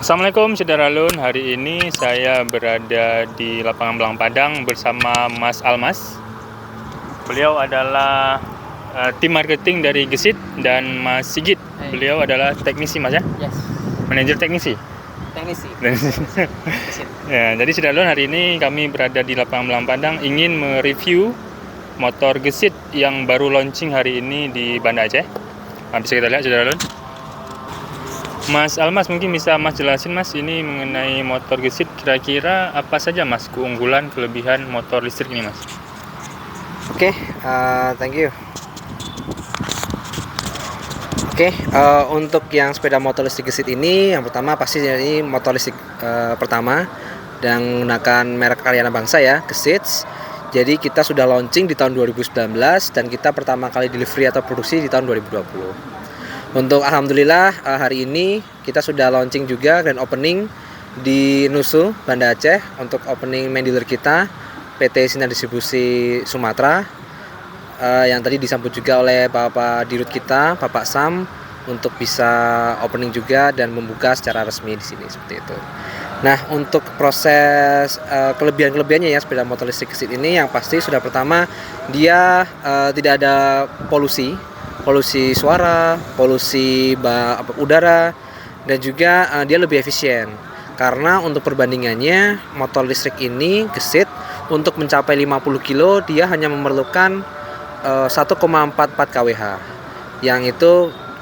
Assalamualaikum Saudara Lun, hari ini saya berada di lapangan Belang Padang bersama Mas Almas. Beliau adalah tim marketing dari Gesit, dan Mas Sigit, beliau adalah teknisi Mas ya? Yes. Manajer teknisi? Teknisi. Ya, jadi Saudara Lun, hari ini kami berada di lapangan Belang Padang ingin mereview motor Gesit yang baru launching hari ini di Banda Aceh. Bisa kita lihat Saudara Lun. Mas Almas, mungkin bisa Mas jelasin Mas ini mengenai motor Gesit, kira-kira apa saja Mas keunggulan, kelebihan motor listrik ini Mas? Oke, thank you. Untuk yang sepeda motor listrik Gesit ini, yang pertama pasti ini motor listrik pertama dan menggunakan merek Karyana Bangsa ya, Gesit. Jadi kita sudah launching di tahun 2019 dan kita pertama kali delivery atau produksi di tahun 2020. Untuk alhamdulillah hari ini kita sudah launching juga grand opening di Nusu, Banda Aceh, untuk opening main dealer kita PT Sinar Distribusi Sumatera, yang tadi disambut juga oleh Bapak Dirut kita, Bapak Sam, untuk bisa opening juga dan membuka secara resmi di sini seperti itu. Nah, untuk proses kelebihan-kelebihannya ya sepeda motor listrik Gesit ini, yang pasti sudah pertama dia tidak ada polusi suara, polusi udara, dan juga dia lebih efisien. Karena untuk perbandingannya motor listrik ini Gesit untuk mencapai 50 kilo dia hanya memerlukan 1,44 kWh. Yang itu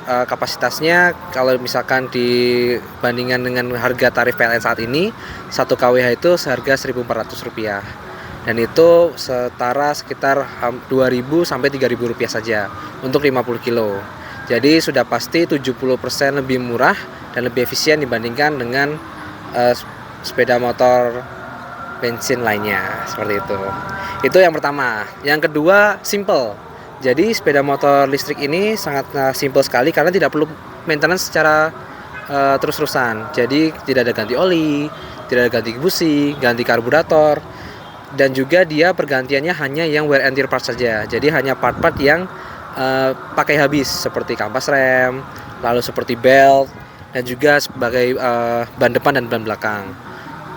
kapasitasnya kalau misalkan dibandingkan dengan harga tarif PLN saat ini 1 kWh itu seharga Rp1.400. Dan itu setara sekitar 2.000 sampai 3.000 rupiah saja untuk 50 kilo. Jadi sudah pasti 70% lebih murah dan lebih efisien dibandingkan dengan sepeda motor bensin lainnya, seperti itu. Itu yang pertama. Yang kedua, simple. Jadi sepeda motor listrik ini sangat simple sekali karena tidak perlu maintenance secara terus-terusan. Jadi tidak ada ganti oli, tidak ada ganti busi, ganti karburator. Dan juga dia pergantiannya hanya yang wear and tear part saja. Jadi hanya part-part yang pakai habis seperti kampas rem, lalu seperti belt, dan juga sebagai ban depan dan ban belakang.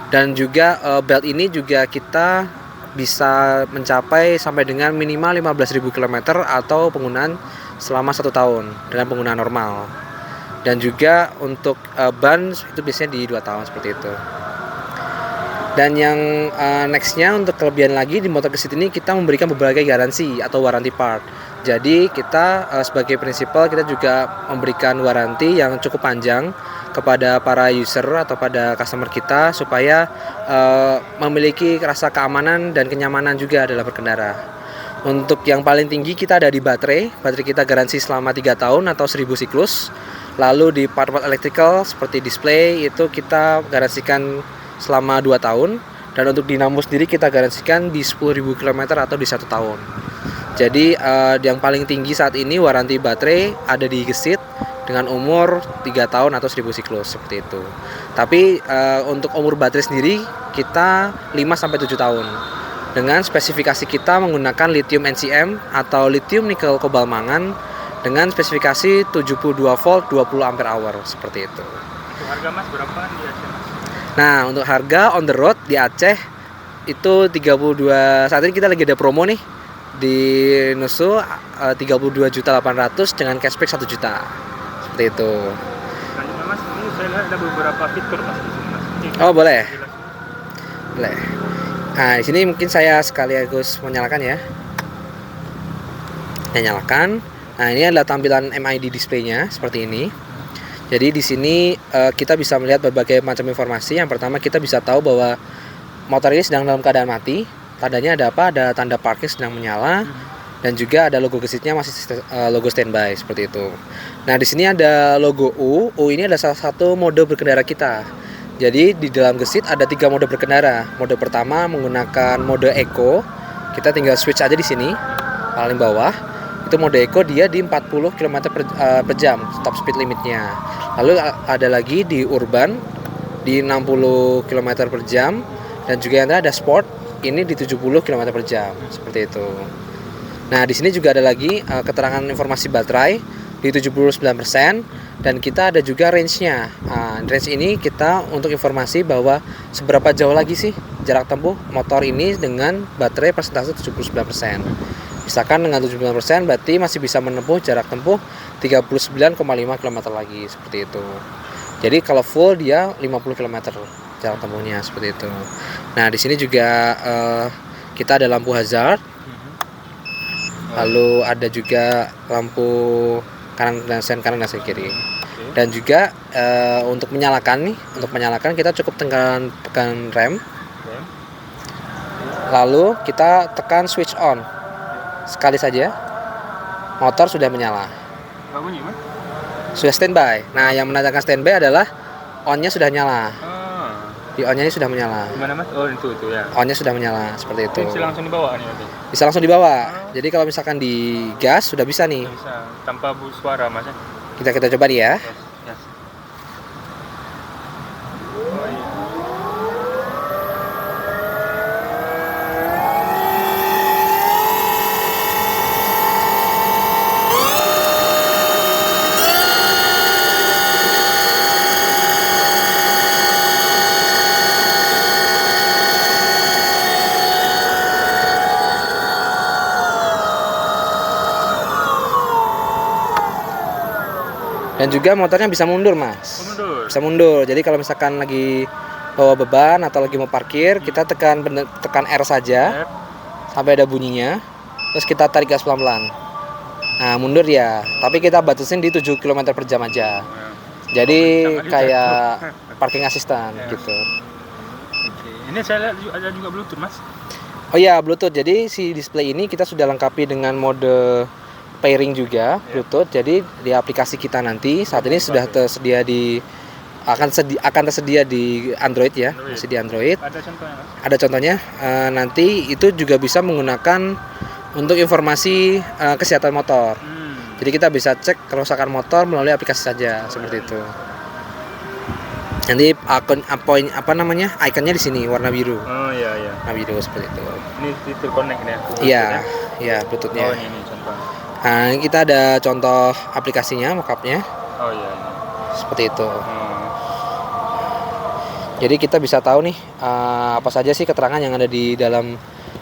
Dan juga belt ini juga kita bisa mencapai sampai dengan minimal 15.000 km atau penggunaan selama 1 tahun dengan penggunaan normal. Dan juga untuk ban itu biasanya di 2 tahun seperti itu. Dan yang nextnya untuk kelebihan lagi di motor Gesit ini, kita memberikan berbagai garansi atau warranty part. Jadi kita sebagai prinsipal kita juga memberikan warranty yang cukup panjang kepada para user atau pada customer kita supaya memiliki rasa keamanan dan kenyamanan juga dalam berkendara. Untuk yang paling tinggi kita ada di baterai kita garansi selama 3 tahun atau 1000 siklus. Lalu di part-part electrical seperti display itu kita garansikan selama 2 tahun, dan untuk dinamo sendiri kita garansikan di 10.000 km atau di 1 tahun. Jadi yang paling tinggi saat ini warranty baterai ada di Gesit dengan umur 3 tahun atau 1000 siklus seperti itu. Tapi untuk umur baterai sendiri kita 5-7 tahun. Dengan spesifikasi kita menggunakan lithium NCM atau lithium nikel kobalt mangan dengan spesifikasi 72 volt 20 ampere hour seperti itu. Untuk harga Mas berapa di Aceh Mas? Nah, untuk harga on the road di Aceh itu 32, saat ini kita lagi ada promo nih di Nusu 32.800.000 dengan cashback 1 juta. Seperti itu. Selanjutnya Mas, ini saya lihat ada beberapa fitur Mas di sini Mas. Oh, boleh. Boleh. Nah, di sini mungkin saya sekaligus menyalakan ya. Saya nyalakan. Nah, ini adalah tampilan MID display-nya seperti ini. Jadi di sini kita bisa melihat berbagai macam informasi. Yang pertama kita bisa tahu bahwa motor ini sedang dalam keadaan mati. Tandanya ada apa? Ada tanda parking sedang menyala, dan juga ada logo Gesitnya masih logo standby seperti itu. Nah, di sini ada logo U. U ini adalah salah satu mode berkendara kita. Jadi di dalam Gesit ada 3 mode berkendara. Mode pertama menggunakan mode Eco. Kita tinggal switch aja di sini paling bawah. Itu mode Eco, dia di 40 km per jam top speed limitnya. Lalu ada lagi di urban di 60 km per jam, dan juga yang terakhir ada sport ini di 70 km per jam seperti itu. Nah, di sini juga ada lagi keterangan informasi baterai di 79%, dan kita ada juga range-nya. Nah, range ini kita untuk informasi bahwa seberapa jauh lagi sih jarak tempuh motor ini dengan baterai persentase 79%. Misalkan dengan 79% berarti masih bisa menempuh jarak tempuh 39,5 km lagi, seperti itu. Jadi kalau full dia 50 km jarak tempuhnya, seperti itu. Nah, di sini juga kita ada lampu hazard. Lalu ada juga lampu kanan dan sen kiri. Dan juga untuk menyalakan kita cukup tekan rem. Lalu kita tekan switch on. Sekali saja motor sudah menyala. Sudah standby. Nah, yang menandakan standby adalah on-nya sudah nyala. Di on-nya ini sudah menyala. Gimana Mas? Oh, itu ya. On-nya sudah menyala, seperti itu. Bisa langsung dibawa nih nanti. Bisa langsung dibawa. Jadi kalau misalkan di gas sudah bisa nih. Bisa tanpa suara Mas ya. Kita coba dia. Yes. Dan juga motornya bisa mundur, Mas. Mundur. Bisa mundur. Jadi kalau misalkan lagi bawa beban atau lagi mau parkir, kita tekan R saja sampai ada bunyinya. Terus kita tarik gas pelan-pelan. Nah, mundur ya. Tapi kita batasin di 7 km per jam aja. Jadi kayak parking assistant gitu. Ini saya lihat ada juga Bluetooth, Mas. Oh iya, Bluetooth. Jadi si display ini kita sudah lengkapi dengan mode pairing juga Bluetooth. Jadi di aplikasi kita nanti saat ini sudah tersedia akan tersedia di Android ya, masih di Android. Ada contohnya, Mas? Ada contohnya. Nanti itu juga bisa menggunakan untuk informasi kesehatan motor. Jadi kita bisa cek kerusakan motor melalui aplikasi saja, seperti itu. Nanti ikonnya di sini warna biru. Oh iya. Warna biru seperti itu. Ini fitur connect ya. Iya, Bluetooth-nya. Oh, ini contoh. Nah, kita ada contoh aplikasinya, mockupnya. Oh iya. Seperti itu. Jadi kita bisa tahu nih apa saja sih keterangan yang ada di dalam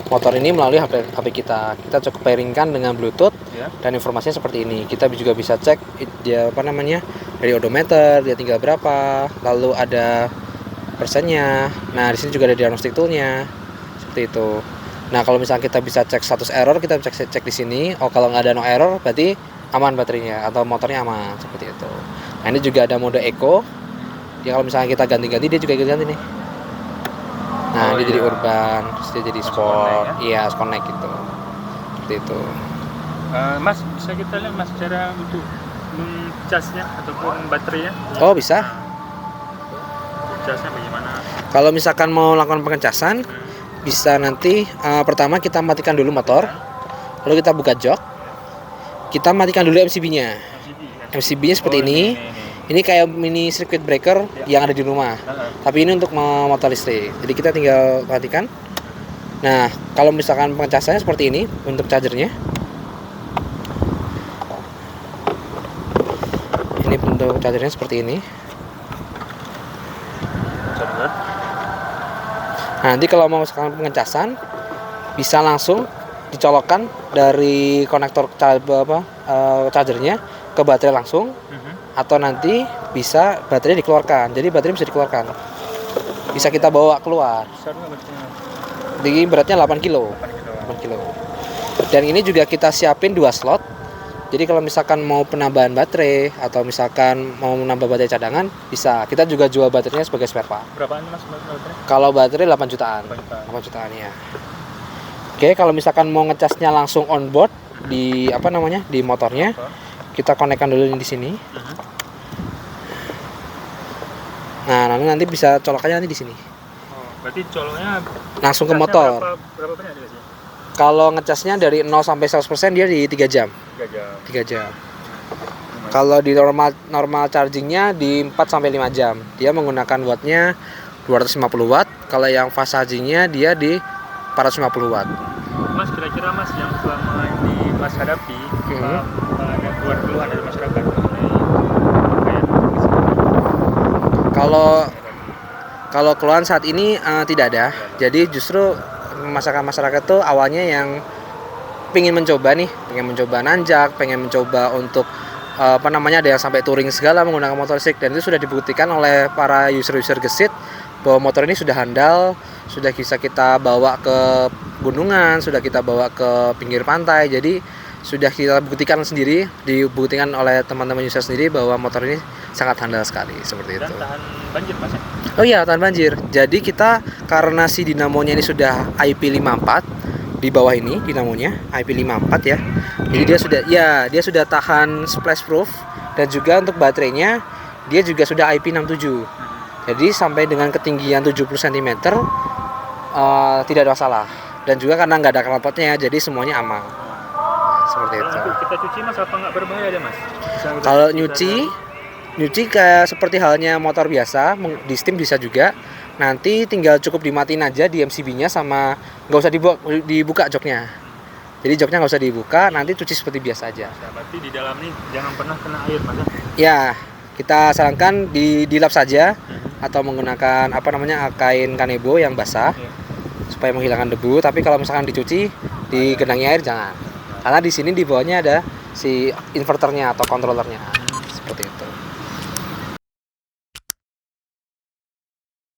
motor ini melalui HP kita. Kita cukup pairingkan dengan Bluetooth dan informasinya seperti ini. Kita juga bisa cek dari odometer, dia tinggal berapa, lalu ada persennya. Nah, di sini juga ada diagnostic toolnya, seperti itu. Nah, kalau misalnya kita bisa cek status error, kita cek di sini. Oh, kalau nggak ada no error, berarti aman baterainya atau motornya aman, seperti itu. Nah, ini juga ada mode eco. Ya, kalau misalnya kita ganti-ganti, dia juga ganti nih. Nah, dia jadi urban, terus dia jadi sport. Iya, connect gitu. Seperti itu. Mas, bisa kita lihat Mas cara untuk mencasnya ataupun baterainya? Oh, bisa. Casnya bagaimana? Kalau misalkan mau lakukan pengecasan, bisa nanti pertama kita matikan dulu motor, lalu kita buka jok, kita matikan dulu MCB-nya. MCB-nya seperti ini. Ini kayak mini circuit breaker yang ada di rumah. Tapi ini untuk motor listrik. Jadi kita tinggal matikan. Nah, kalau misalkan pengecasannya seperti ini untuk chargernya. Ini bentuk chargernya seperti ini. Nah, nanti kalau mau sekarang pengecasan bisa langsung dicolokkan dari konektor chargernya ke baterai langsung, atau nanti bisa baterai dikeluarkan. Jadi baterai bisa dikeluarkan, bisa kita bawa keluar. Jadi beratnya 8 kilo. Dan ini juga kita siapin 2 slot. Jadi kalau misalkan mau penambahan baterai atau misalkan mau menambah baterai cadangan, bisa. Kita juga jual baterainya sebagai spare part. Berapaan Mas baterai? Kalau baterai 8 jutaan. 8 jutaan ya. Oke, kalau misalkan mau ngecasnya langsung on board di di motornya, kita konekkan dulu di sini. Nah, nanti bisa colokannya nanti di sini. Oh, berarti coloknya langsung ke motor. Berapa banyak dia sih? Kalau ngecasnya dari 0 sampai 100% dia di 3 jam. 3 jam. Kalau di normal chargingnya di 4 sampai 5 jam. Dia menggunakan wattnya 250 watt. Kalau yang fast chargingnya dia di 450 watt. Mas, kira-kira Mas yang selama ini Mas hadapi ada keluhan dari masyarakat mengenai kayak Kalau kalau keluhan saat ini tidak ada. Jadi justru masyarakat tuh awalnya yang pengen mencoba nanjak, pengen mencoba untuk ada yang sampai touring segala menggunakan motor listrik, dan itu sudah dibuktikan oleh para user-user gesit bahwa motor ini sudah handal, sudah bisa kita bawa ke gunungan, sudah kita bawa ke pinggir pantai. Jadi sudah kita buktikan sendiri, dibuktikan oleh teman-teman user sendiri bahwa motor ini sangat handal sekali seperti itu. Dan tahan banjir Mas ya? Oh iya, tahan banjir. Jadi kita karena si dinamonya ini sudah IP54 di bawah ini dinamonya IP54 ya. Jadi dia sudah tahan splash proof, dan juga untuk baterainya dia juga sudah IP67. Jadi sampai dengan ketinggian 70 cm tidak ada masalah. Dan juga karena nggak ada knalpotnya, jadi semuanya aman. Seperti itu. Kalau kita cuci Mas, apa nggak berbahaya deh Mas? Kalau nyuci kayak seperti halnya motor biasa, di steam bisa juga. Nanti tinggal cukup dimatiin aja di MCB-nya, sama nggak usah dibuka joknya. Jadi joknya nggak usah dibuka, nanti cuci seperti biasa aja. Berarti di dalam nih jangan pernah kena air Mas ya? Ya, kita sarankan dilap saja atau menggunakan kain kanebo yang basah supaya menghilangkan debu. Tapi kalau misalkan dicuci, digenangi air jangan. Karena di sini di bawahnya ada si inverternya atau kontrolernya. Seperti itu.